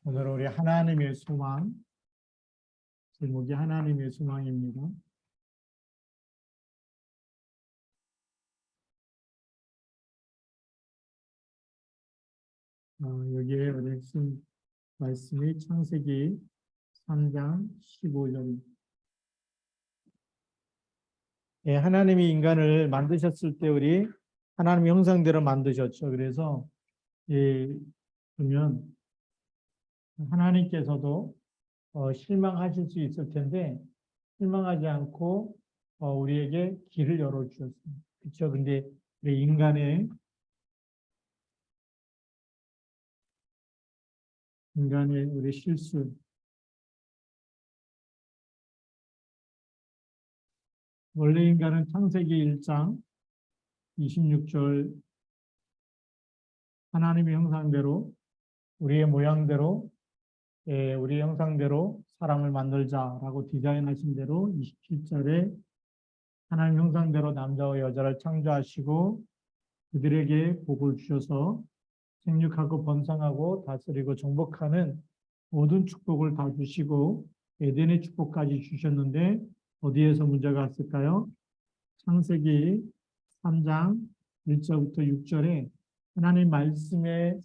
오늘 우리 하나님의 소망, 제목이 하나님의 소망입니다. 여기에 우리 핵심 말씀이 창세기 3장 15절입니다. 예, 하나님이 인간을 만드셨을 때 우리 하나님의 형상대로 만드셨죠. 그래서 보면 하나님께서도 실망하실 수 있을 텐데 실망하지 않고 우리에게 길을 열어주셨습니다. 그렇죠? 근데 우리 인간의 우리 실수, 원래 인간은 창세기 1장 26절 하나님의 형상대로 우리의 모양대로 우리의 형상대로 사람을 만들자라고 디자인하신 대로 27절에 하나님 형상대로 남자와 여자를 창조하시고 그들에게 복을 주셔서 생육하고 번성하고 다스리고 정복하는 모든 축복을 다 주시고 에덴의 축복까지 주셨는데 어디에서 문제가 왔을까요? 창세기 3장 1절부터 6절에 하나님 말씀에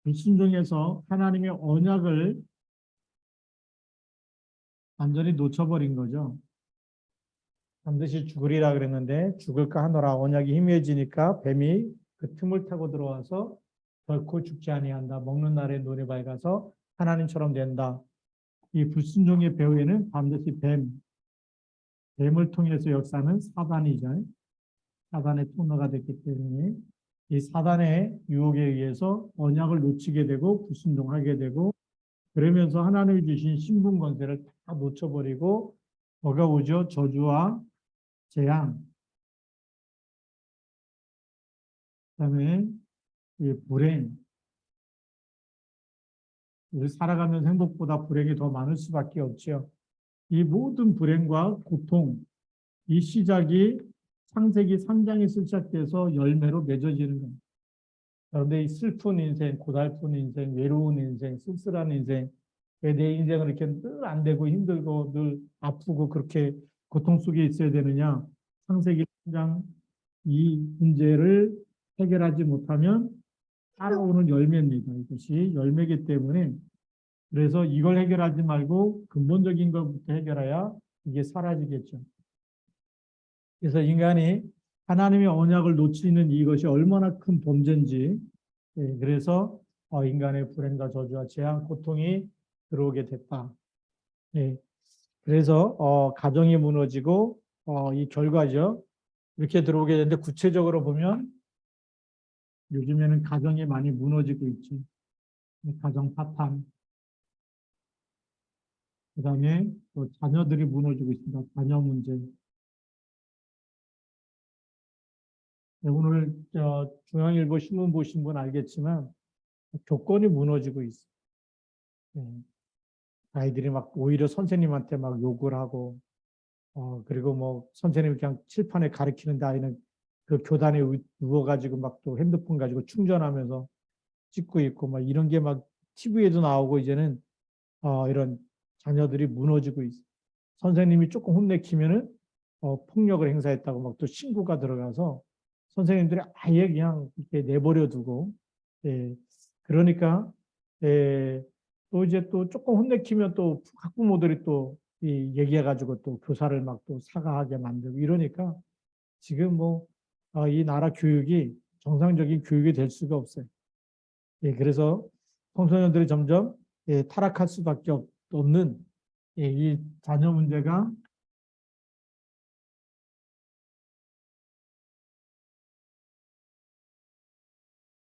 불순종해서 하나님의 언약을 완전히 놓쳐버린 거죠. 반드시 죽으리라 그랬는데 죽을까 하노라 언약이 희미해지니까 뱀이 그 틈을 타고 들어와서 결코 죽지 아니한다. 먹는 날에 눈이 밝아서 하나님처럼 된다. 이 불순종의 배후에는 반드시 뱀을 통해서 역사는 사단이죠. 사단의 통로가 됐기 때문에 이 사단의 유혹에 의해서 언약을 놓치게 되고 불순종하게 되고 그러면서 하나님이 주신 신분 권세를 다 놓쳐버리고 뭐가 오죠? 저주와 재앙, 그다음에 이 불행, 우리 살아가면서 행복보다 불행이 더 많을 수밖에 없죠. 이 모든 불행과 고통, 이 시작이 창세기 3장에서 시작돼서 열매로 맺어지는 겁니다. 그런데 이 슬픈 인생, 고달픈 인생, 외로운 인생, 쓸쓸한 인생, 왜 내 인생은 이렇게 늘 안 되고 힘들고 늘 아프고 그렇게 고통 속에 있어야 되느냐? 창세기 3장 이 문제를 해결하지 못하면 따라오는 열매입니다. 이것이 열매이기 때문에 그래서 이걸 해결하지 말고 근본적인 것부터 해결해야 이게 사라지겠죠. 그래서 인간이 하나님의 언약을 놓치는 이것이 얼마나 큰 범죄인지 그래서 인간의 불행과 저주와 재앙, 고통이 들어오게 됐다. 그래서 가정이 무너지고 이 결과죠. 이렇게 들어오게 되는데 구체적으로 보면 요즘에는 가정이 많이 무너지고 있죠. 가정 파탄, 그다음에 또 자녀들이 무너지고 있습니다. 자녀 문제. 오늘 중앙일보 신문 보신 분 알겠지만 교권이 무너지고 있어요. 아이들이 막 오히려 선생님한테 막 욕을 하고 그리고 뭐 선생님이 그냥 칠판에 가르치는데 아이는 그 교단에 누워가지고 막 또 핸드폰 가지고 충전하면서 찍고 있고 막 이런 게 막 TV에도 나오고 이제는 이런 자녀들이 무너지고 있어요. 선생님이 조금 혼내키면은 폭력을 행사했다고 막 또 신고가 들어가서 선생님들이 아예 그냥 이렇게 내버려 두고 그러니까 또 이제 또 조금 혼내키면 또 학부모들이 또 얘기해가지고 또 교사를 막 또 사과하게 만들고 이러니까 지금 뭐 이 나라 교육이 정상적인 교육이 될 수가 없어요. 그래서 청소년들이 점점 타락할 수밖에 없는 이 자녀 문제가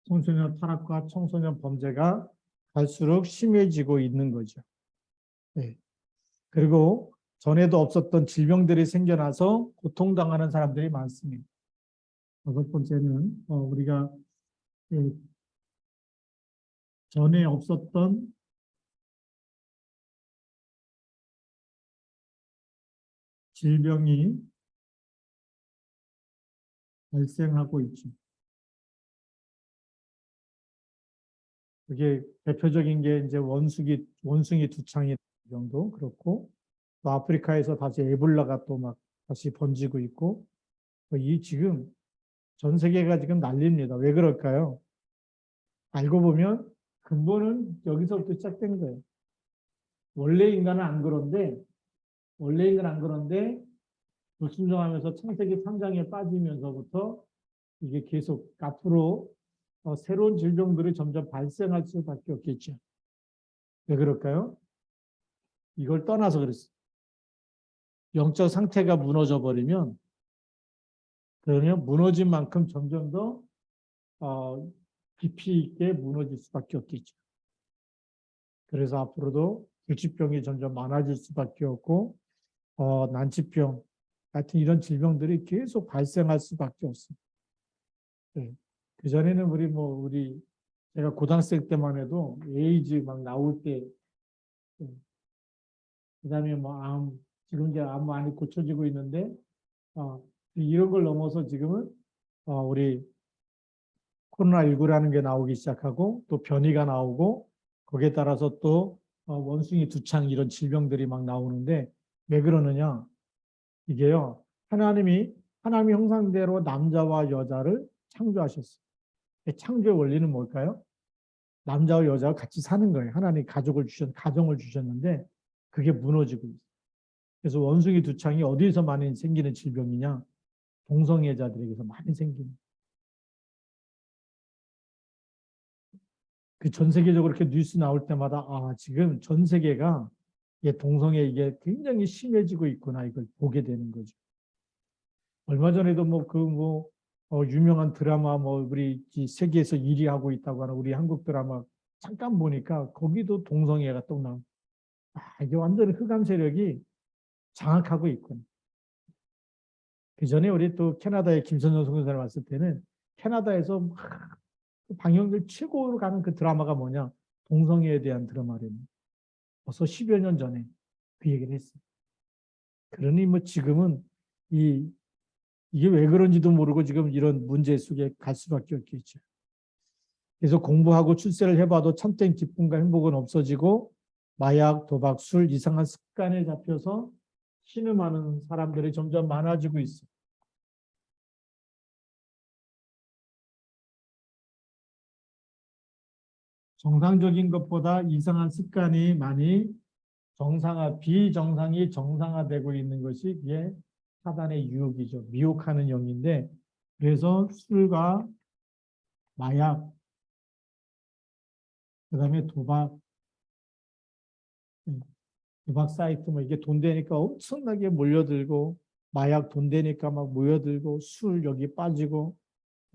청소년 타락과 청소년 범죄가 갈수록 심해지고 있는 거죠. 그리고 전에도 없었던 질병들이 생겨나서 고통당하는 사람들이 많습니다. 다섯 번째는 우리가 전에 없었던 질병이 발생하고 있죠. 그게 대표적인 게 이제 원숭이 두창이 정도 그렇고, 또 아프리카에서 다시 에볼라가 또 막 다시 번지고 있고, 이 지금 전 세계가 지금 난립니다. 왜 그럴까요? 알고 보면 근본은 여기서부터 시작된 거예요. 원래 인간은 안 그런데, 원래 인간은 안 그런데 불순종하면서 창세기 3장에 빠지면서부터 이게 계속 앞으로 새로운 질병들이 점점 발생할 수밖에 없겠죠. 왜 그럴까요? 이걸 떠나서 그랬어요. 영적 상태가 무너져 버리면, 그러면 무너진 만큼 점점 더 깊이 있게 무너질 수밖에 없겠죠. 그래서 앞으로도 불치병이 점점 많아질 수밖에 없고, 난치병 같은 이런 질병들이 계속 발생할 수밖에 없습니다. 네. 그전에는 제가 고등학생 때만 해도 에이즈 막 나올 때, 네. 그다음에 뭐 지금 이제 암 많이 고쳐지고 있는데, 이런 걸 넘어서 지금은 우리 코로나19라는 게 나오기 시작하고, 또 변이가 나오고, 거기에 따라서 또 원숭이 두창 이런 질병들이 막 나오는데, 왜 그러느냐? 이게요, 하나님의 형상대로 남자와 여자를 창조하셨어요. 창조의 원리는 뭘까요? 남자와 여자가 같이 사는 거예요. 하나님 가정을 주셨는데, 그게 무너지고 있어요. 그래서 원숭이 두창이 어디서 많이 생기는 질병이냐? 동성애자들에게서 많이 생깁니다. 그 전 세계적으로 이렇게 뉴스 나올 때마다 지금 전 세계가 동성애 이게 굉장히 심해지고 있구나 이걸 보게 되는 거죠. 얼마 전에도 유명한 드라마 우리 세계에서 1위 하고 있다고 하는 우리 한국 드라마 잠깐 보니까 거기도 동성애가 또 나와. 이게 완전 흑암 세력이 장악하고 있구나. 그 전에 우리 또 캐나다의 김선영 선생님 왔을 때는 캐나다에서 방영률 최고로 가는 그 드라마가 뭐냐? 동성애에 대한 드라마랍니다. 벌써 10여 년 전에 그 얘기를 했어요. 그러니 지금은 이게 왜 그런지도 모르고 지금 이런 문제 속에 갈 수밖에 없겠죠. 그래서 공부하고 출세를 해봐도 참된 기쁨과 행복은 없어지고 마약, 도박, 술, 이상한 습관에 잡혀서 신음하는 사람들이 점점 많아지고 있어요. 정상적인 것보다 이상한 습관이 많이 비정상이 정상화되고 있는 것이 이게 사단의 유혹이죠. 미혹하는 영인데, 그래서 술과 마약, 그다음에 도박 사이트 이게 돈 되니까 엄청나게 몰려들고, 마약 돈 되니까 막 모여들고, 술 여기 빠지고,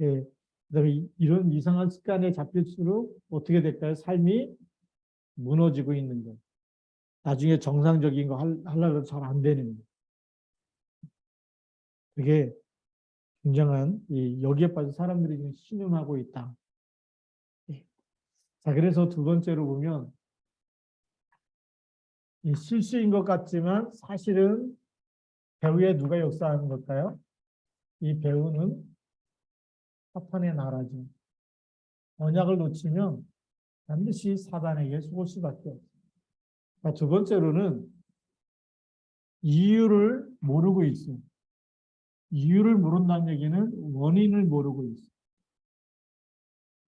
예. 그다음에 이런 이상한 습관에 잡힐수록 어떻게 될까요? 삶이 무너지고 있는 거예요. 나중에 정상적인 거 하려고 잘 안 되는 거예요. 그게 굉장한 여기에 빠져 사람들이 지금 신음하고 있다. 예. 자, 그래서 두 번째로 보면 실수인 것 같지만 사실은 배후에 누가 역사하는 걸까요? 이 배후는 사탄의 나라죠. 언약을 놓치면 반드시 사단에게 속을 수밖에 없어요. 자, 두 번째로는 이유를 모르고 있어요. 이유를 모른다는 얘기는 원인을 모르고 있어요.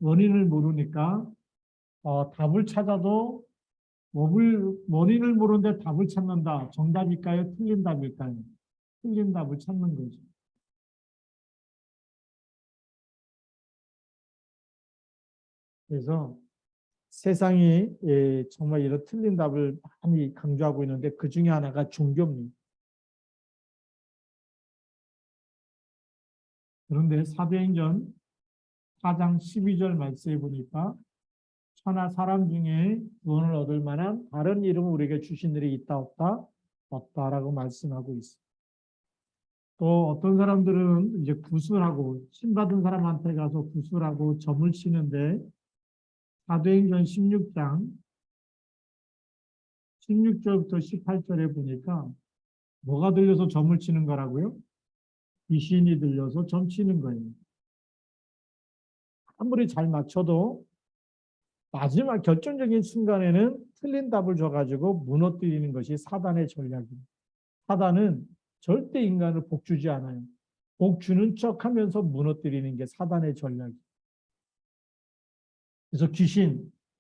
원인을 모르니까 답을 찾아도 원인을 모르는데 답을 찾는다. 정답일까요? 틀린 답일까요? 틀린 답을 찾는 거죠. 그래서 세상이 정말 이런 틀린 답을 많이 강조하고 있는데 그 중에 하나가 종교입니다. 그런데 사도행전 4장 12절 말씀에 보니까 천하 사람 중에 구원을 얻을 만한 다른 이름을 우리에게 주신 일이 있다 없다? 없다라고 말씀하고 있습니다. 또 어떤 사람들은 이제 구술하고 신받은 사람한테 가서 구술하고 점을 치는데 사도행전 16장 16절부터 18절에 보니까 뭐가 들려서 점을 치는 거라고요? 귀신이 들려서 점 치는 거예요. 아무리 잘 맞춰도 마지막 결정적인 순간에는 틀린 답을 줘가지고 무너뜨리는 것이 사단의 전략입니다. 사단은 절대 인간을 복주지 않아요. 복주는 척하면서 무너뜨리는 게 사단의 전략이에요. 그래서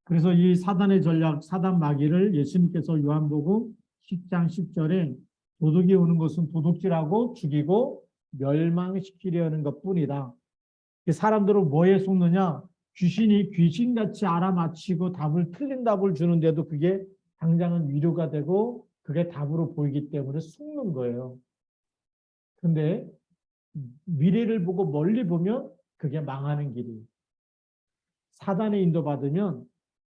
그래서 이 사단의 전략, 사단 마귀를 예수님께서 요한복음 10장 10절에 도둑이 오는 것은 도둑질하고 죽이고 멸망시키려는 것뿐이다. 사람들은 뭐에 속느냐? 귀신이 귀신같이 알아맞히고 틀린 답을 주는데도 그게 당장은 위로가 되고 그게 답으로 보이기 때문에 속는 거예요. 근데 미래를 보고 멀리 보면 그게 망하는 길이에요. 사단의 인도받으면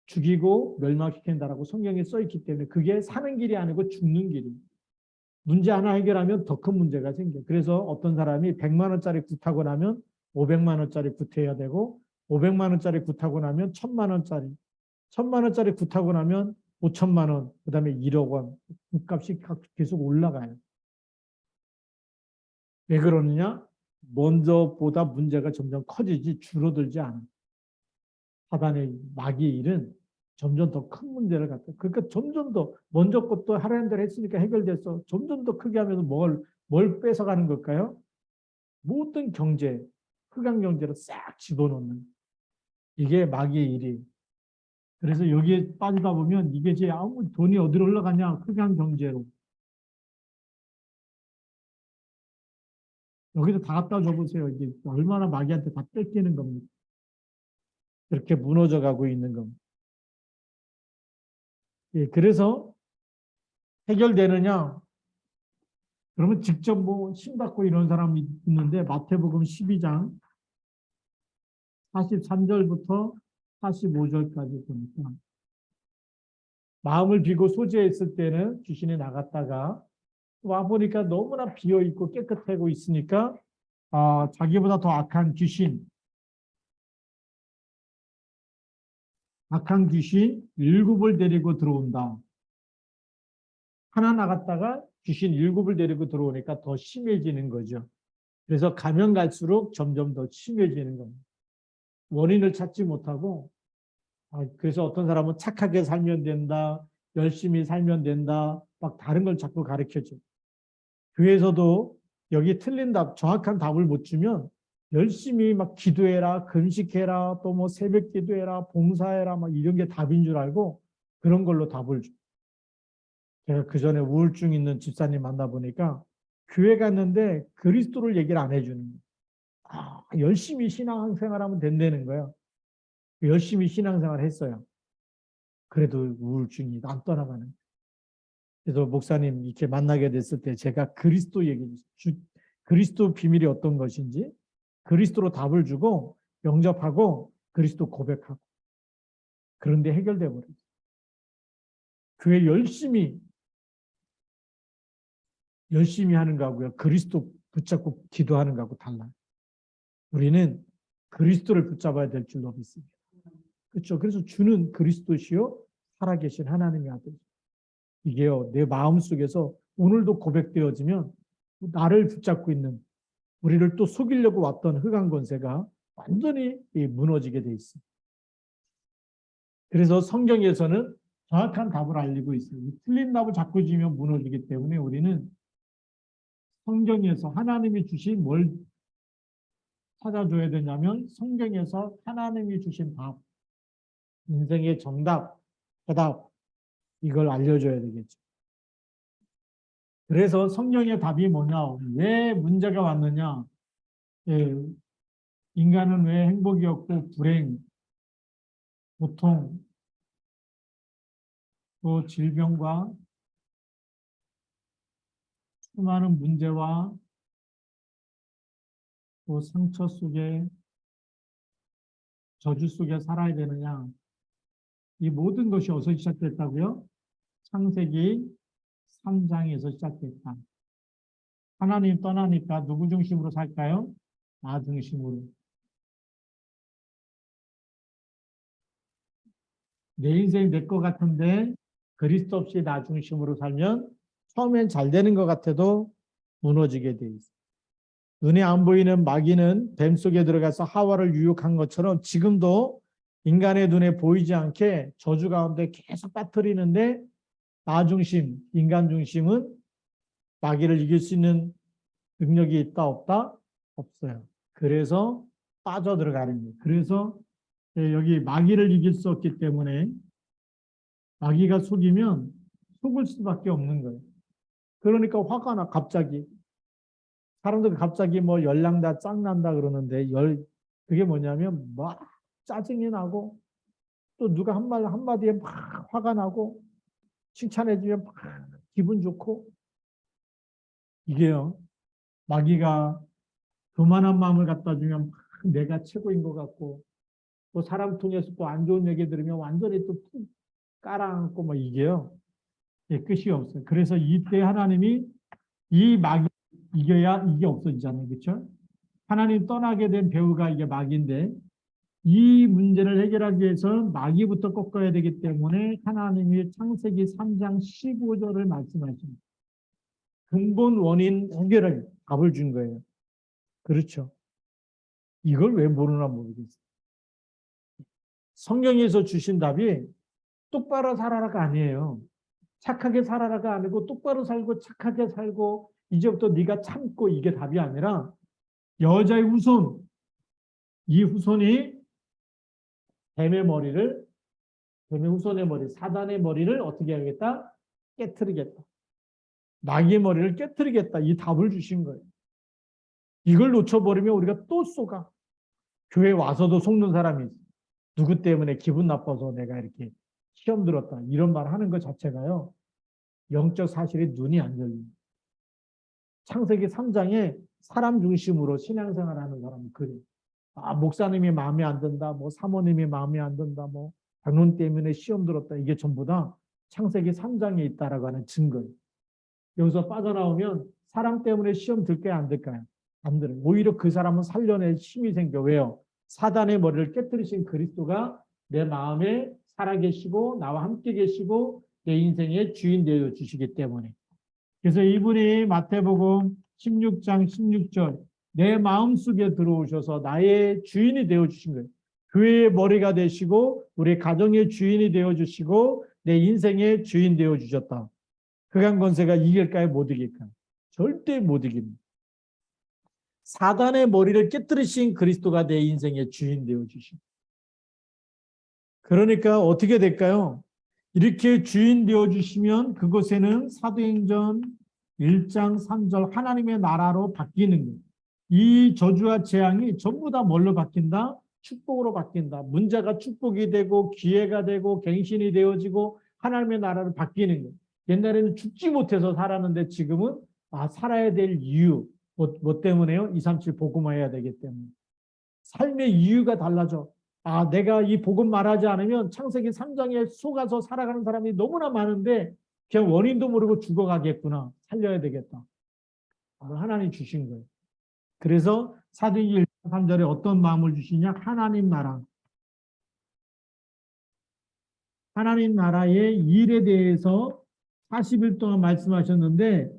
죽이고 멸망시킨다라고 성경에 써있기 때문에 그게 사는 길이 아니고 죽는 길이에요. 문제 하나 해결하면 더 큰 문제가 생겨요. 그래서 어떤 사람이 100만 원짜리 굿하고 나면 500만 원짜리 굿해야 되고 500만 원짜리 굿하고 나면 1000만 원짜리 1000만 원짜리 굿하고 나면 5천만 원, 그 다음에 1억 원 굿값이 계속 올라가요. 왜 그러느냐? 먼저보다 문제가 점점 커지지 줄어들지 않아요. 사단의 마귀의 일은 점점 더 큰 문제를 갖다. 그러니까 점점 더 먼저 것도 하라는 대로 했으니까 해결돼서 점점 더 크게 하면서 뭘 뺏어가는 걸까요? 모든 경제, 흑암 경제로 싹 집어넣는 이게 마귀의 일이. 그래서 여기에 빠지다 보면 이게 이제 아무 돈이 어디로 흘러가냐? 흑암 경제로. 여기도 다 갖다 줘보세요. 이게 얼마나 마귀한테 다 뺏기는 겁니다. 그렇게 무너져 가고 있는 겁니다. 예, 그래서 해결되느냐? 그러면 직접 뭐 신받고 이런 사람이 있는데 마태복음 12장 43절부터 45절까지 보니까 마음을 비고 소지했을 때는 귀신이 나갔다가 와보니까 너무나 비어있고 깨끗하고 있으니까 자기보다 더 악한 귀신 7을 데리고 들어온다. 하나 나갔다가 귀신 7을 데리고 들어오니까 더 심해지는 거죠. 그래서 가면 갈수록 점점 더 심해지는 겁니다. 원인을 찾지 못하고 그래서 어떤 사람은 착하게 살면 된다, 열심히 살면 된다, 막 다른 걸 자꾸 가르쳐줘. 교회에서도 여기 틀린 답, 정확한 답을 못 주면 열심히 막 기도해라, 금식해라, 또 뭐 새벽 기도해라, 봉사해라, 막 이런 게 답인 줄 알고 그런 걸로 답을 줘. 제가 그 전에 우울증 있는 집사님 만나보니까 교회 갔는데 그리스도를 얘기를 안 해주는 거예요. 열심히 신앙생활하면 된다는 거예요. 열심히 신앙생활 했어요. 그래도 우울증이 안 떠나가는 거예요. 그래서 목사님 이렇게 만나게 됐을 때 제가 그리스도 그리스도 비밀이 어떤 것인지 그리스도로 답을 주고 영접하고 그리스도 고백하고 그런데 해결돼 버려요. 교회 열심히 하는 거하고요. 그리스도 붙잡고 기도하는 거하고 달라요. 우리는 그리스도를 붙잡아야 될 줄로 믿습니다. 그렇죠. 그래서 주는 그리스도시요 살아계신 하나님의 아들. 이게요 내 마음속에서 오늘도 고백되어지면 나를 붙잡고 있는 우리를 또 속이려고 왔던 흑암 권세가 완전히 무너지게 돼 있습니다. 그래서 성경에서는 정확한 답을 알리고 있어요. 틀린 답을 자꾸 지면 무너지기 때문에 우리는 성경에서 하나님이 주신 뭘 찾아줘야 되냐면 성경에서 하나님이 주신 답, 인생의 정답, 해답 이걸 알려줘야 되겠죠. 그래서 성경의 답이 뭐냐? 왜 문제가 왔느냐? 예, 인간은 왜 행복이 없고 불행, 고통, 또 질병과 수많은 문제와 또 상처 속에 저주 속에 살아야 되느냐? 이 모든 것이 어디서 시작됐다고요? 창세기 3장에서 시작됐다. 하나님 떠나니까 누구 중심으로 살까요? 나 중심으로. 내 인생 내 것 같은데 그리스도 없이 나 중심으로 살면 처음엔 잘 되는 것 같아도 무너지게 돼 있어. 눈에 안 보이는 마귀는 뱀 속에 들어가서 하와를 유혹한 것처럼 지금도 인간의 눈에 보이지 않게 저주 가운데 계속 빠뜨리는데 나 중심, 인간 중심은 마귀를 이길 수 있는 능력이 있다 없다? 없어요. 그래서 빠져들어가는 거예요. 그래서 여기 마귀를 이길 수 없기 때문에 마귀가 속이면 속을 수밖에 없는 거예요. 그러니까 화가 나 갑자기. 사람들 갑자기 뭐 열난다, 짱난다 그러는데 그게 뭐냐면 막 짜증이 나고 또 누가 한마디에 막 화가 나고 칭찬해주면 막 기분 좋고 이게요. 마귀가 교만한 마음을 갖다 주면 막 내가 최고인 것 같고 또 사람 통해서 또 안 좋은 얘기 들으면 완전히 또 깔아앉고 뭐 이게요. 예, 끝이 없어요. 그래서 이때 하나님이 이 마귀 이겨야 이게 없어지잖아요. 그렇죠? 하나님 떠나게 된 배우가 이게 마귀인데 이 문제를 해결하기 위해서 마귀부터 꺾어야 되기 때문에 하나님이 창세기 3장 15절을 말씀하십니다. 근본 원인 해결을 답을 준 거예요. 그렇죠. 이걸 왜 모르나 모르겠어요. 성경에서 주신 답이 똑바로 살아라가 아니에요. 착하게 살아라가 아니고 똑바로 살고 착하게 살고 이제부터 네가 참고 이게 답이 아니라 여자의 후손, 이 후손이 뱀의 후손의 머리, 사단의 머리를 어떻게 하겠다? 깨트리겠다. 마귀의 머리를 깨트리겠다. 이 답을 주신 거예요. 이걸 놓쳐버리면 우리가 또 속아. 교회 와서도 속는 사람이 있어. 누구 때문에 기분 나빠서 내가 이렇게 시험 들었다. 이런 말 하는 것 자체가요. 영적 사실에 눈이 안 열립니다. 창세기 3장에 사람 중심으로 신앙생활하는 사람은 그래요. 아, 목사님이 마음에 안 든다. 뭐 사모님이 마음에 안 든다. 뭐 방론 때문에 시험 들었다. 이게 전부 다 창세기 3장에 있다라고 하는 증거예요. 여기서 빠져나오면 사람 때문에 시험 들까요? 안 들까요? 안 들어요. 오히려 그 사람은 살려낼 힘이 생겨. 왜요? 사단의 머리를 깨뜨리신 그리스도가 내 마음에 살아계시고 나와 함께 계시고 내 인생의 주인 되어 주시기 때문에. 그래서 이분이 마태복음 16장 16절 내 마음속에 들어오셔서 나의 주인이 되어 주신 거예요. 교회의 머리가 되시고 우리 가정의 주인이 되어 주시고 내 인생의 주인 되어 주셨다. 흑암 권세가 이길까요? 못 이길까요? 절대 못 이깁니다. 사단의 머리를 깨뜨리신 그리스도가 내 인생의 주인 되어 주신. 그러니까 어떻게 될까요? 이렇게 주인 되어 주시면 그곳에는 사도행전 1장 3절 하나님의 나라로 바뀌는 거예요. 이 저주와 재앙이 전부 다 뭘로 바뀐다? 축복으로 바뀐다. 문제가 축복이 되고 기회가 되고 갱신이 되어지고 하나님의 나라로 바뀌는 거예요. 옛날에는 죽지 못해서 살았는데 지금은 살아야 될 이유. 뭐 때문에요? 237 복음화해야 되기 때문에. 삶의 이유가 달라져. 내가 이 복음 말하지 않으면 창세기 3장에 속아서 살아가는 사람이 너무나 많은데 그냥 원인도 모르고 죽어가겠구나. 살려야 되겠다. 하나님 주신 거예요. 그래서 사도행전 1장 3절에 어떤 마음을 주시냐? 하나님 나라. 하나님 나라의 일에 대해서 40일 동안 말씀하셨는데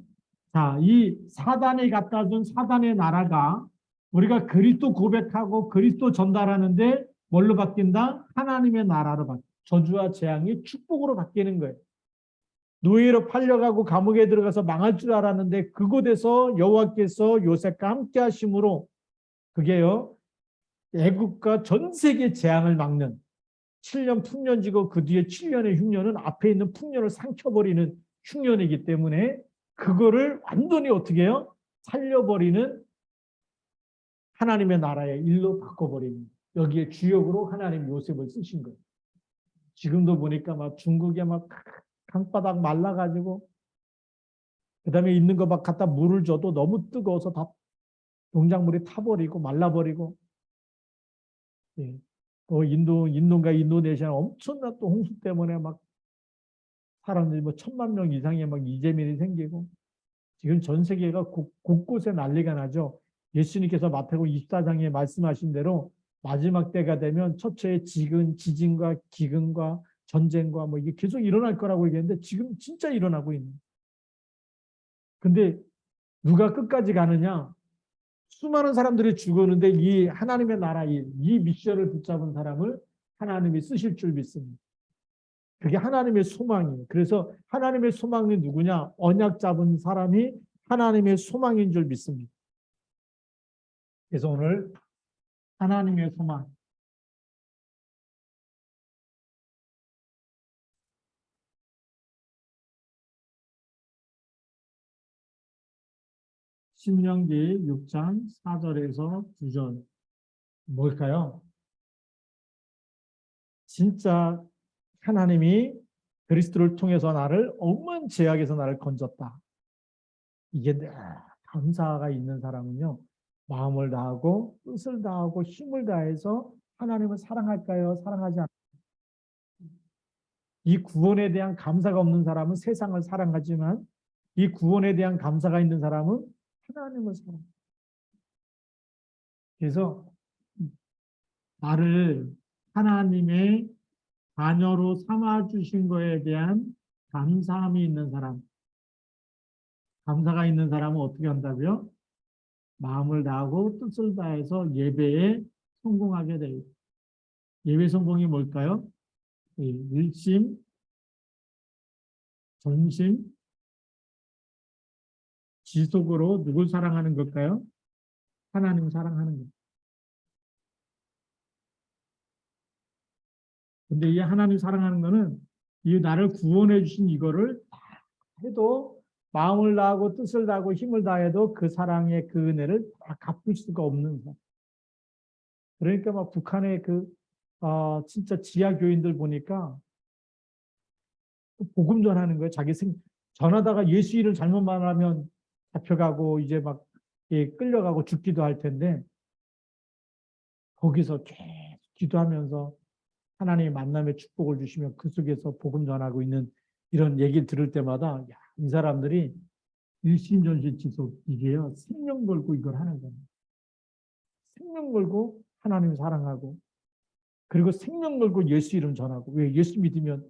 자, 이 사단이 갖다 준 사단의 나라가 우리가 그리스도 고백하고 그리스도 전달하는데 뭘로 바뀐다? 하나님의 나라로 바뀐다. 저주와 재앙이 축복으로 바뀌는 거예요. 노예로 팔려가고 감옥에 들어가서 망할 줄 알았는데 그곳에서 여호와께서 요셉과 함께 하심으로 그게요. 애국과 전 세계 재앙을 막는 7년 풍년지고 그 뒤에 7년의 흉년은 앞에 있는 풍년을 삼켜버리는 흉년이기 때문에 그거를 완전히 어떻게 해요? 살려버리는 하나님의 나라의 일로 바꿔버리는 여기에 주역으로 하나님 요셉을 쓰신 거예요. 지금도 보니까 막 중국에 막 강바닥 말라가지고 그 다음에 있는 거 막 갖다 물을 줘도 너무 뜨거워서 다 농작물이 타버리고 말라버리고 예. 또 인도인가 인도네시아 엄청난 또 홍수 때문에 막 사람들이 뭐 1000만 명 이상의 막 이재민이 생기고 지금 전 세계가 곳곳에 난리가 나죠. 예수님께서 마태복음 24장에 말씀하신 대로 마지막 때가 되면 처처에 지진과 기근과 전쟁과 뭐 이게 계속 일어날 거라고 얘기했는데 지금 진짜 일어나고 있는. 근데 누가 끝까지 가느냐? 수많은 사람들이 죽었는데 이 하나님의 나라 이 미션을 붙잡은 사람을 하나님이 쓰실 줄 믿습니다. 그게 하나님의 소망이에요. 그래서 하나님의 소망이 누구냐? 언약 잡은 사람이 하나님의 소망인 줄 믿습니다. 그래서 오늘 하나님의 소망. 신명기 6장 4절에서 9절. 뭘까요? 진짜 하나님이 그리스도를 통해서 나를 억만 죄악에서 나를 건졌다. 이게 감사가 있는 사람은요, 마음을 다하고 뜻을 다하고 힘을 다해서 하나님을 사랑할까요? 사랑하지 않을까요? 이 구원에 대한 감사가 없는 사람은 세상을 사랑하지만 이 구원에 대한 감사가 있는 사람은 하나님을 사랑합니다. 그래서 나를 하나님의 자녀로 삼아주신 거에 대한 감사함이 있는 사람, 감사가 있는 사람은 어떻게 한다고요? 마음을 다하고 뜻을 다해서 예배에 성공하게 돼요. 예배 성공이 뭘까요? 일심, 전심, 지속으로 누굴 사랑하는 걸까요? 하나님 사랑하는 것. 근데 이 하나님 사랑하는 거는 이 나를 구원해 주신 이거를 다 해도 마음을 다하고 뜻을 다하고 힘을 다해도 그 사랑의 그 은혜를 다 갚을 수가 없는 사람. 그러니까 막 북한의 진짜 지하 교인들 보니까 복음 전하는 거예요. 전하다가 예수 이름 잘못 말하면 잡혀가고 이제 막 끌려가고 죽기도 할 텐데 거기서 계속 기도하면서 하나님의 만남의 축복을 주시면 그 속에서 복음 전하고 있는 이런 얘기를 들을 때마다 야, 이 사람들이 일심전심 지속 이게요. 생명 걸고 이걸 하는 거예요. 생명 걸고 하나님을 사랑하고 그리고 생명 걸고 예수 이름 전하고 왜 예수 믿으면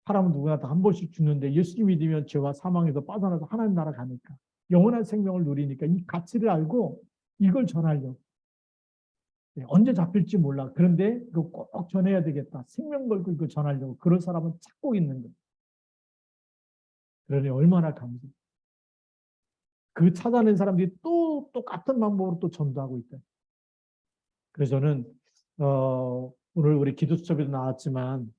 사람은 누구나 다 한 번씩 죽는데 예수 믿으면 죄와 사망에서 빠져나서 하나님 나라 가니까 영원한 생명을 누리니까 이 가치를 알고 이걸 전하려고 언제 잡힐지 몰라. 그런데 이거 꼭 전해야 되겠다. 생명 걸고 이거 전하려고 그런 사람은 찾고 있는 거예요. 그러니 얼마나 감사해. 그 찾아낸 사람들이 또 똑같은 방법으로 또 전도하고 있다. 그래서 저는 오늘 우리 기도 수첩에도 나왔지만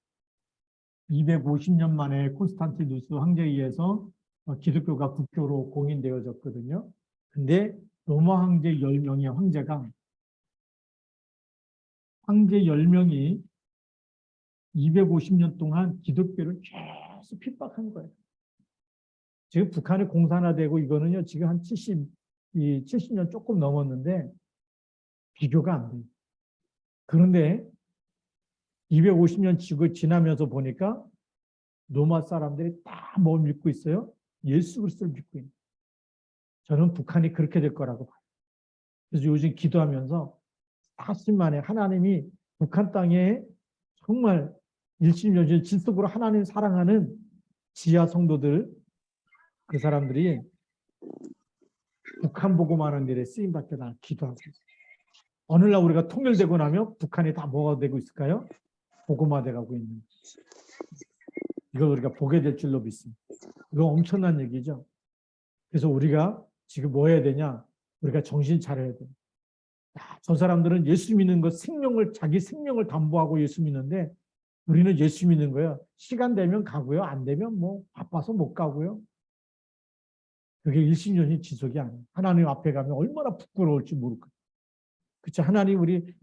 250년 만에 콘스탄티누스 황제에 의해서 기독교가 국교로 공인되어졌거든요. 근데 로마 황제 10명의 황제 10명이 250년 동안 기독교를 계속 핍박한 거예요. 지금 북한이 공산화되고 이거는요, 지금 한 70년 조금 넘었는데 비교가 안 돼요. 그런데 250년 지나면서 보니까 로마 사람들이 다 뭘 믿고 있어요? 예수 그리스도를 믿고 있는. 저는 북한이 그렇게 될 거라고 봐요. 그래서 요즘 기도하면서 40만에 하나님이 북한 땅에 정말 일심전심 질속으로 하나님 사랑하는 지하 성도들 그 사람들이 북한 복음하는 일에 쓰임받게 나 기도하고 있어요. 어느날 우리가 통일되고 나면 북한이 다 뭐가 되고 있을까요? 복음화돼 가고 있는. 이걸 우리가 보게 될 줄로 믿습니다. 이거 엄청난 얘기죠. 그래서 우리가 지금 뭐 해야 되냐? 우리가 정신 차려야 돼요. 저 사람들은 예수 믿는 것 자기 생명을 담보하고 예수 믿는데 우리는 예수 믿는 거예요. 시간 되면 가고요. 안 되면 뭐 바빠서 못 가고요. 그게 일심전심 지속이 아니에요. 하나님 앞에 가면 얼마나 부끄러울지 모를 거예요. 그렇죠. 하나님이 우리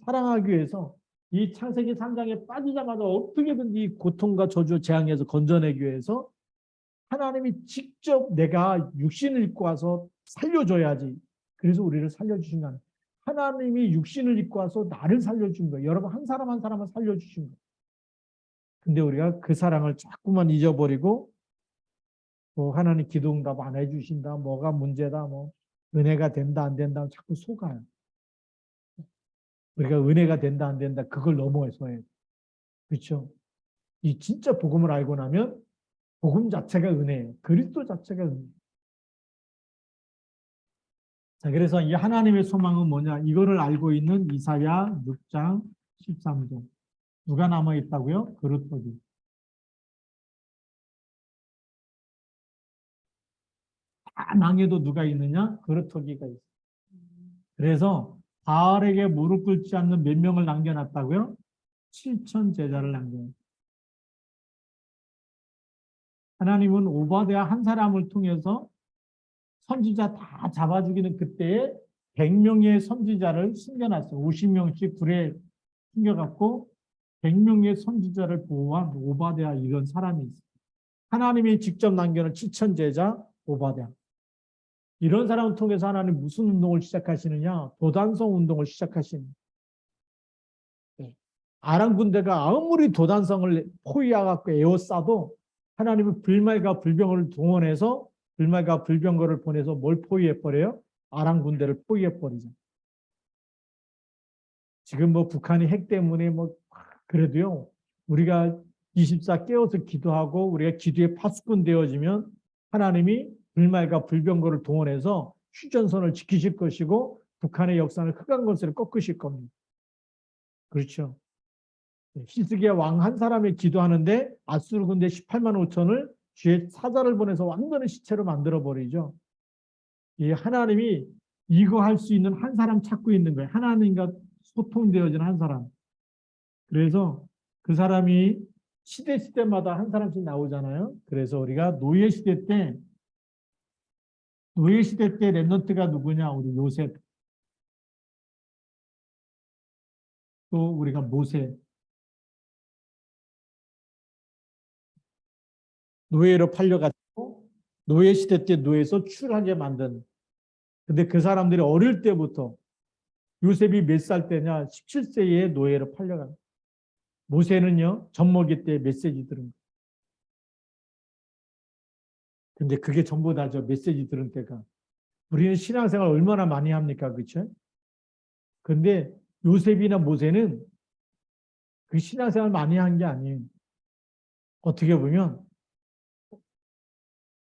사랑하기 위해서 이 창세기 3장에 빠지자마자 어떻게든 고통과 저주 재앙에서 건져내기 위해서 하나님이 직접 내가 육신을 입고 와서 살려줘야지. 그래서 우리를 살려주신 거예요. 하나님이 육신을 입고 와서 나를 살려준 거예요. 여러분 한 사람 한 사람을 살려주신 거예요. 근데 우리가 그 사랑을 자꾸만 잊어버리고 뭐 하나님 기도응답 안 해주신다. 뭐가 문제다. 뭐 은혜가 된다 안 된다. 자꾸 속아요. 우리가 은혜가 된다 안 된다. 그걸 넘어서 해요. 그렇죠? 이 진짜 복음을 알고 나면 복음 자체가 은혜예요. 그리스도 자체가 은혜예요. 자, 그래서 이 하나님의 소망은 뭐냐? 이거를 알고 있는 이사야 6장 13절. 누가 남아 있다고요? 그루터기. 다 망해도 누가 있느냐? 그루터기가 있어. 그래서 바알에게 무릎 꿇지 않는 몇 명을 남겨놨다고요? 7천 제자를 남겨놨어요. 하나님은 오바댜 한 사람을 통해서 선지자 다 잡아 죽이는 그때에 100명의 선지자를 숨겨놨어요. 50명씩 불에 숨겨갖고 100명의 선지자를 보호한 오바댜 이런 사람이 있어요. 하나님이 직접 남겨놓은 7천 제자 오바댜. 이런 사람을 통해서 하나님 무슨 운동을 시작하시느냐? 도단성 운동을 시작하시는. 아람 군대가 아무리 도단성을 포위해갖고 에워싸도 하나님은 불말과 불병을 동원해서 불말과 불병거를 보내서 뭘 포위해버려요? 아람 군대를 포위해버리죠. 지금 뭐 북한이 핵 때문에 뭐 그래도요, 우리가 24 깨어서 기도하고 우리가 기도의 파수꾼 되어지면 하나님이 불말과 불병거를 동원해서 휴전선을 지키실 것이고 북한의 역사를 흑암 건설을 꺾으실 겁니다. 그렇죠. 히스기야 왕 한 사람이 기도하는데 아수르 군대 18만 5천을 뒤에 사자를 보내서 완전히 시체로 만들어버리죠. 이 하나님이 이거 할 수 있는 한 사람 찾고 있는 거예요. 하나님과 소통되어진 한 사람. 그래서 그 사람이 시대마다 한 사람씩 나오잖아요. 그래서 우리가 노예 시대 때 렘넌트가 누구냐? 우리 요셉. 또 우리가 모세. 노예로 팔려가지고 노예 시대 때 노예에서 출하게 만든. 근데 그 사람들이 어릴 때부터 요셉이 몇 살 때냐? 17세에 노예로 팔려간. 모세는요, 젖먹이 때 메시지 들은 거. 근데 그게 전부 다죠. 메시지 들은 때가. 우리는 신앙생활 얼마나 많이 합니까? 그렇죠? 근데 요셉이나 모세는 그 신앙생활 많이 한 게 아니에요. 어떻게 보면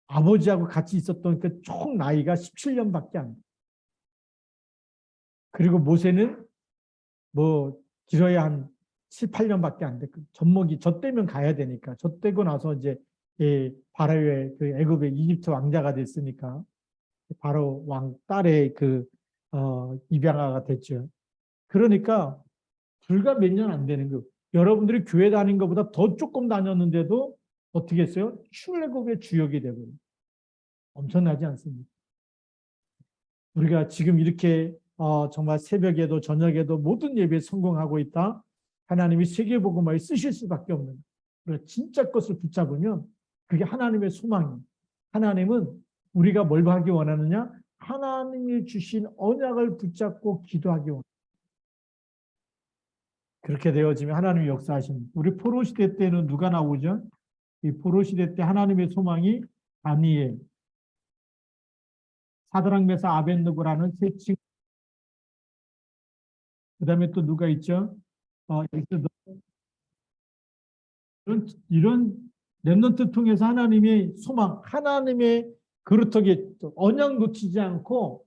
아버지하고 같이 있었던 그 총 나이가 17년밖에 안 돼. 그리고 모세는 뭐 길어야 한 7, 8년밖에 안 돼. 젖먹이 젖 되면 가야 되니까. 젖 되고 나서 이제 바로의 그 애굽의 이집트 왕자가 됐으니까 바로 왕 딸의 입양아가 됐죠. 그러니까 불과 몇 년 안 되는 거. 여러분들이 교회 다닌 것보다 더 조금 다녔는데도 어떻게 했어요? 출애굽의 주역이 되고 엄청나지 않습니까? 우리가 지금 이렇게 정말 새벽에도 저녁에도 모든 예배에 성공하고 있다. 하나님이 세계복음화에 쓰실 수밖에 없는. 그래서 진짜 것을 붙잡으면 그게 하나님의 소망이에요. 하나님은 우리가 뭘 하기 원하느냐? 하나님이 주신 언약을 붙잡고 기도하기 원합니다. 그렇게 되어지면 하나님이 역사하십니다. 우리 포로 시대 때는 누가 나오죠? 이 포로 시대 때 하나님의 소망이 다니엘, 사드락 메사 아벳느고라는 세 친구. 그다음에 또 누가 있죠? 이런 렘넌트 통해서 하나님의 소망, 하나님의 그루터기 언약 놓치지 않고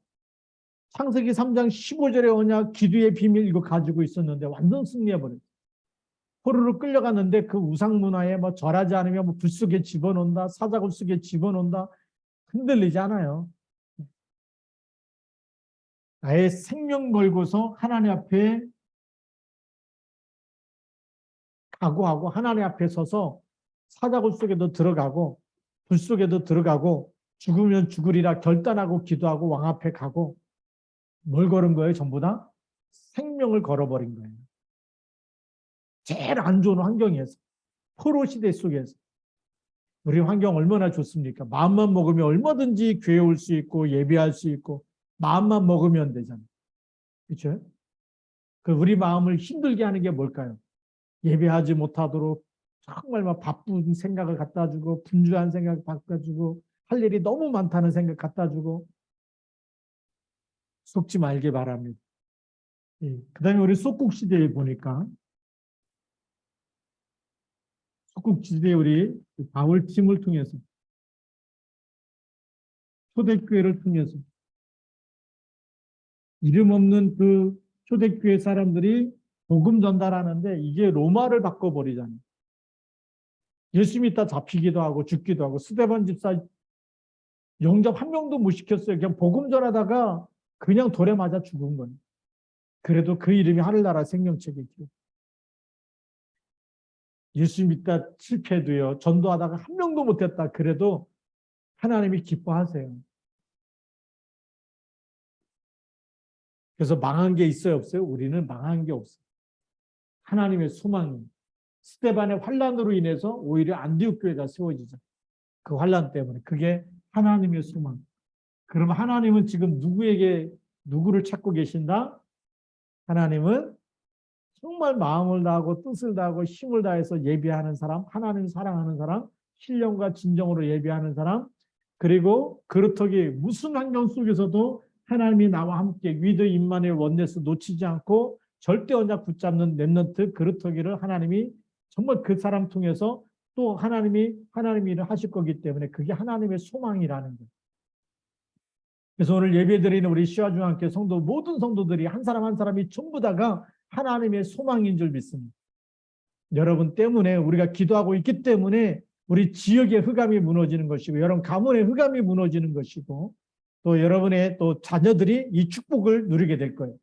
창세기 3장 15절의 언약 기도의 비밀 이거 가지고 있었는데 완전 승리해버렸어요. 포로로 끌려갔는데 그 우상 문화에 뭐 절하지 않으면 뭐 불 속에 집어넣는다, 사자굴 속에 집어넣는다 흔들리지 않아요. 아예 생명 걸고서 하나님 앞에 각오하고 하나님 앞에 서서 사자굴 속에도 들어가고 불 속에도 들어가고 죽으면 죽으리라 결단하고 기도하고 왕 앞에 가고 뭘 걸은 거예요? 전부 다 생명을 걸어버린 거예요. 제일 안 좋은 환경에서 포로 시대 속에서 우리 환경 얼마나 좋습니까? 마음만 먹으면 얼마든지 교회 올 수 있고 예배할 수 있고 마음만 먹으면 되잖아요. 그렇죠? 그 우리 마음을 힘들게 하는 게 뭘까요? 예배하지 못하도록 정말 막 바쁜 생각을 갖다 주고 분주한 생각 갖다 주고 할 일이 너무 많다는 생각 갖다 주고 속지 말게 바랍니다. 예. 그다음에 우리 속국시대에 보니까 속국시대에 우리 바울팀을 통해서 초대교회를 통해서 이름 없는 그 초대교회 사람들이 복음 전달하는데 이게 로마를 바꿔버리잖아요. 예수 믿다 잡히기도 하고 죽기도 하고 스데반 집사 영접 한 명도 못 시켰어요. 그냥 복음 전하다가 그냥 돌에 맞아 죽은 거예요. 그래도 그 이름이 하늘나라 생명책에 기록. 예수 믿다 실패도요. 전도하다가 한 명도 못했다. 그래도 하나님이 기뻐하세요. 그래서 망한 게 있어요, 없어요? 우리는 망한 게 없어요. 하나님의 소망이 스데반의 환란으로 인해서 오히려 안디옥 교회가 세워지죠. 그 환란 때문에. 그게 하나님의 소망. 그럼 하나님은 지금 누구를 찾고 계신다? 하나님은 정말 마음을 다하고 뜻을 다하고 힘을 다해서 예배하는 사람, 하나님을 사랑하는 사람, 신령과 진정으로 예배하는 사람, 그리고 그렇다기 무슨 환경 속에서도 하나님이 나와 함께 위드 임마누엘 원네스 놓치지 않고 절대 언약 붙잡는 렘넌트 그렇다기를 하나님이 정말 그 사람 통해서 또 하나님이 일을 하실 거기 때문에 그게 하나님의 소망이라는 거예요. 그래서 오늘 예배드리는 우리 시와중앙교회 성도 모든 성도들이 한 사람 한 사람이 전부 다가 하나님의 소망인 줄 믿습니다. 여러분 때문에 우리가 기도하고 있기 때문에 우리 지역의 흑암이 무너지는 것이고 여러분 가문의 흑암이 무너지는 것이고 또 여러분의 또 자녀들이 이 축복을 누리게 될 거예요.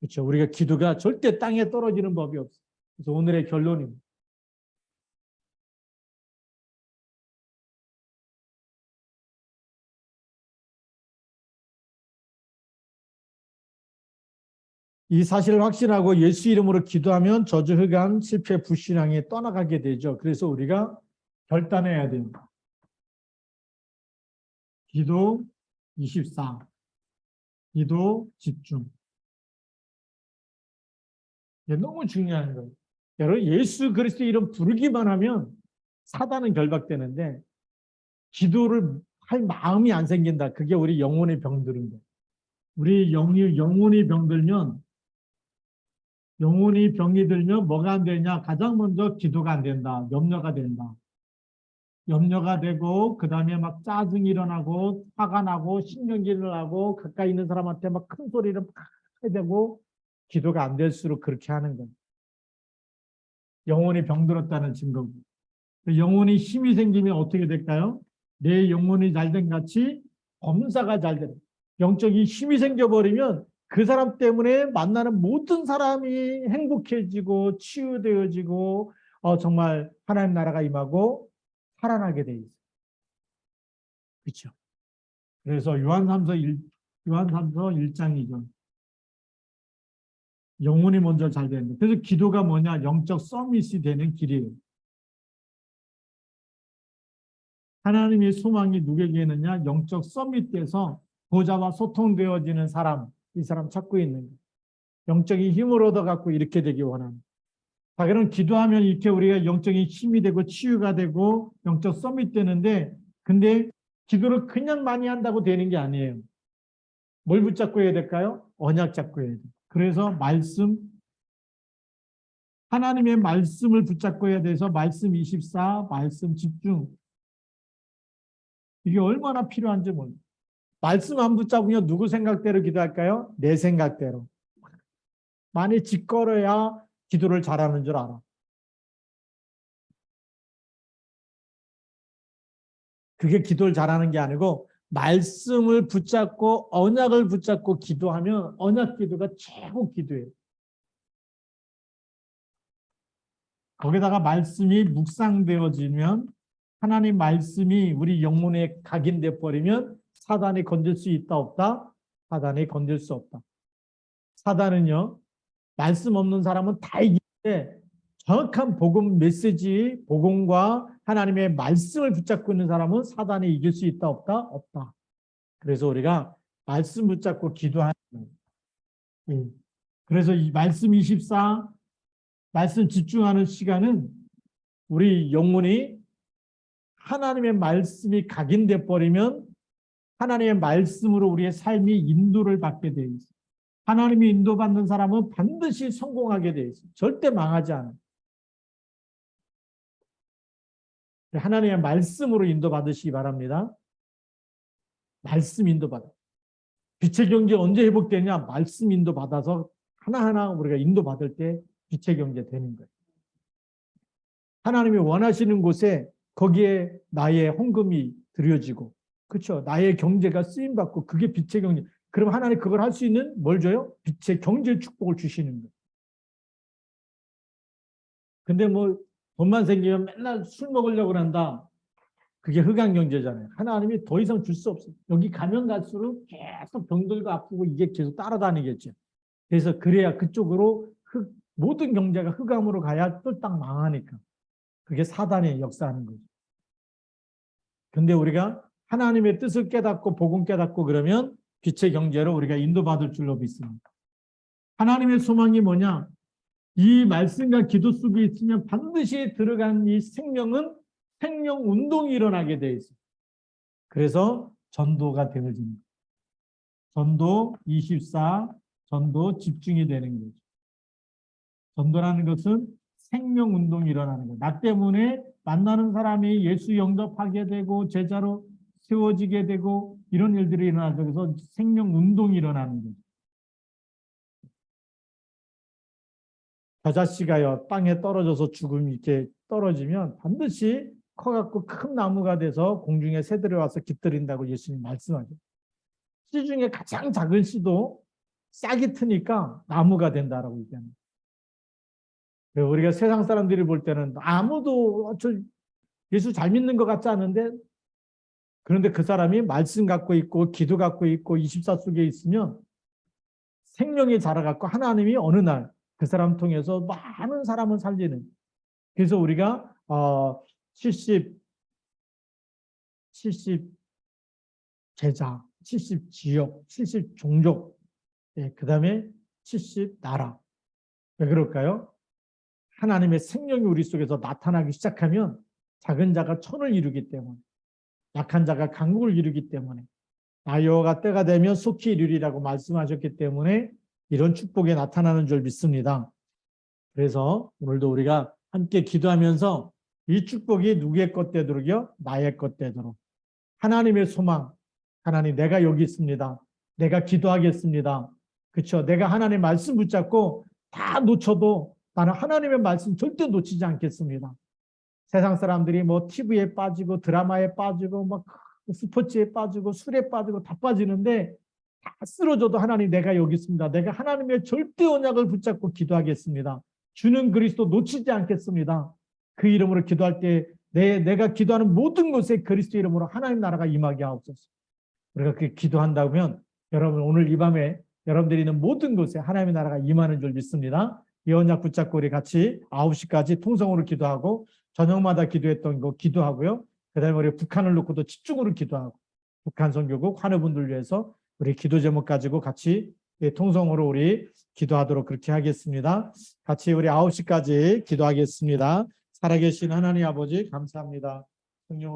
그렇죠. 우리가 기도가 절대 땅에 떨어지는 법이 없어요. 그래서 오늘의 결론입니다. 이 사실을 확신하고 예수 이름으로 기도하면 저주, 흑암, 실패, 불신앙이 떠나가게 되죠. 그래서 우리가 결단해야 됩니다. 기도 24, 기도 집중. 이게 너무 중요한 거예요. 여러분 예수 그리스도 이름 부르기만 하면 사단은 결박되는데 기도를 할 마음이 안 생긴다. 그게 우리 영혼의 병들은 거예요. 우리 영혼이 병이 들면 뭐가 안 되냐? 가장 먼저 기도가 안 된다. 염려가 된다. 염려가 되고 그 다음에 막 짜증이 일어나고 화가 나고 신경질이 나고 가까이 있는 사람한테 막 큰 소리를 막 하게 되고 기도가 안 될수록 그렇게 하는 거예요. 영혼이 병들었다는 증거고. 영혼이 힘이 생기면 어떻게 될까요? 내 영혼이 잘된 같이 범사가 잘 되는. 영적인 힘이 생겨버리면 그 사람 때문에 만나는 모든 사람이 행복해지고 치유되어지고 정말 하나님 나라가 임하고 살아나게 돼 있어요. 그렇죠? 그래서 요한삼서 1장이죠. 영혼이 먼저 잘 되는. 그래서 기도가 뭐냐? 영적 서밋이 되는 길이에요. 하나님의 소망이 누구에게 있느냐? 영적 서밋돼서 보좌와 소통되어지는 사람, 이 사람 찾고 있는 거예요. 영적인 힘을 얻어갖고 이렇게 되기 원합니다. 자, 그럼 기도하면 이렇게 우리가 영적인 힘이 되고 치유가 되고 영적 서밋 되는데 근데 기도를 그냥 많이 한다고 되는 게 아니에요. 뭘 붙잡고 해야 될까요? 언약 잡고 해야 돼요. 그래서 하나님의 말씀을 붙잡고 해야 돼서 말씀 24, 말씀 집중. 이게 얼마나 필요한지 몰라요. 말씀 안 붙잡으면 누구 생각대로 기도할까요? 내 생각대로. 많이 짓걸어야 기도를 잘하는 줄 알아. 그게 기도를 잘하는 게 아니고 말씀을 붙잡고 언약을 붙잡고 기도하면 언약 기도가 최고 기도예요. 거기다가 말씀이 묵상되어지면 하나님 말씀이 우리 영혼에 각인돼 버리면 사단이 건들 수 있다 없다? 사단이 건들 수 없다. 사단은요. 말씀 없는 사람은 다 이기는데 정확한 복음 메시지, 복음과 하나님의 말씀을 붙잡고 있는 사람은 사단이 이길 수 있다 없다? 없다. 그래서 우리가 말씀 붙잡고 기도하는 거예요. 그래서 이 말씀 24, 말씀 집중하는 시간은 우리 영혼이 하나님의 말씀이 각인돼 버리면 하나님의 말씀으로 우리의 삶이 인도를 받게 되어 있어요. 하나님이 인도받는 사람은 반드시 성공하게 되어 있어요. 절대 망하지 않아요. 하나님의 말씀으로 인도받으시기 바랍니다. 말씀 인도받아. 빛의 경제 언제 회복되냐? 말씀 인도받아서 하나하나 우리가 인도받을 때 빛의 경제 되는 거예요. 하나님이 원하시는 곳에 거기에 나의 헌금이 드려지고, 그렇죠? 나의 경제가 쓰임받고, 그게 빛의 경제. 그럼 하나님 그걸 할 수 있는 뭘 줘요? 빛의 경제 축복을 주시는 거예요. 근데 뭐 돈만 생기면 맨날 술 먹으려고 한다. 그게 흑암 경제잖아요. 하나님이 더 이상 줄 수 없어요. 여기 가면 갈수록 계속 병들고 아프고 이게 계속 따라다니겠죠. 그래서 그래야 그쪽으로 모든 경제가 흑암으로 가야 쫄딱 망하니까. 그게 사단의 역사하는 거죠. 근데 우리가 하나님의 뜻을 깨닫고 복음 깨닫고 그러면 빛의 경제로 우리가 인도받을 줄로 믿습니다. 하나님의 소망이 뭐냐? 이 말씀과 기도 속에 있으면 반드시 들어간 이 생명은 생명 운동이 일어나게 돼 있어요. 그래서 전도가 되어집니다. 전도 24, 전도 집중이 되는 거죠. 전도라는 것은 생명 운동이 일어나는 거예요. 나 때문에 만나는 사람이 예수 영접하게 되고 제자로 세워지게 되고 이런 일들이 일어나죠. 그래서 생명 운동이 일어나는 거죠. 겨자씨가요, 땅에 떨어져서 죽음이 이렇게 떨어지면 반드시 커갖고 큰 나무가 돼서 공중에 새들이 와서 깃들인다고 예수님 말씀하죠. 씨 중에 가장 작은 씨도 싹이 트니까 나무가 된다라고 얘기합니다. 우리가 세상 사람들이 볼 때는 아무도 예수 잘 믿는 것 같지 않은데, 그런데 그 사람이 말씀 갖고 있고 기도 갖고 있고 24 속에 있으면 생명이 자라갖고 하나님이 어느 날 그 사람 통해서 많은 사람을 살리는. 그래서 우리가 70 제자, 70 지역, 70 종족, 그 다음에 70 나라. 왜 그럴까요? 하나님의 생명이 우리 속에서 나타나기 시작하면 작은 자가 천을 이루기 때문에, 약한 자가 강국을 이루기 때문에, 나 여호와가 때가 되면 속히 이루리라고 말씀하셨기 때문에 이런 축복이 나타나는 줄 믿습니다. 그래서 오늘도 우리가 함께 기도하면서 이 축복이 누구의 것 되도록요? 나의 것 되도록. 하나님의 소망, 하나님 내가 여기 있습니다. 내가 기도하겠습니다. 그렇죠? 내가 하나님의 말씀 붙잡고 다 놓쳐도 나는 하나님의 말씀 절대 놓치지 않겠습니다. 세상 사람들이 뭐 TV에 빠지고 드라마에 빠지고 막 스포츠에 빠지고 술에 빠지고 다 빠지는데 다 쓰러져도 하나님 내가 여기 있습니다. 내가 하나님의 절대 언약을 붙잡고 기도하겠습니다. 주는 그리스도 놓치지 않겠습니다. 그 이름으로 기도할 때 내가 기도하는 모든 곳에 그리스도 이름으로 하나님 나라가 임하게 하옵소서. 우리가 그렇게 기도한다면 여러분 오늘 이 밤에 여러분들이 있는 모든 곳에 하나님의 나라가 임하는 줄 믿습니다. 이 언약 붙잡고 우리 같이 9시까지 통성으로 기도하고 저녁마다 기도했던 거 기도하고요. 그 다음에 우리 북한을 놓고도 집중으로 기도하고 북한 선교국 환우분들 위해서 우리 기도 제목 가지고 같이 통성으로 우리 기도하도록 그렇게 하겠습니다. 같이 우리 9시까지 기도하겠습니다. 살아계신 하나님 아버지 감사합니다. 성령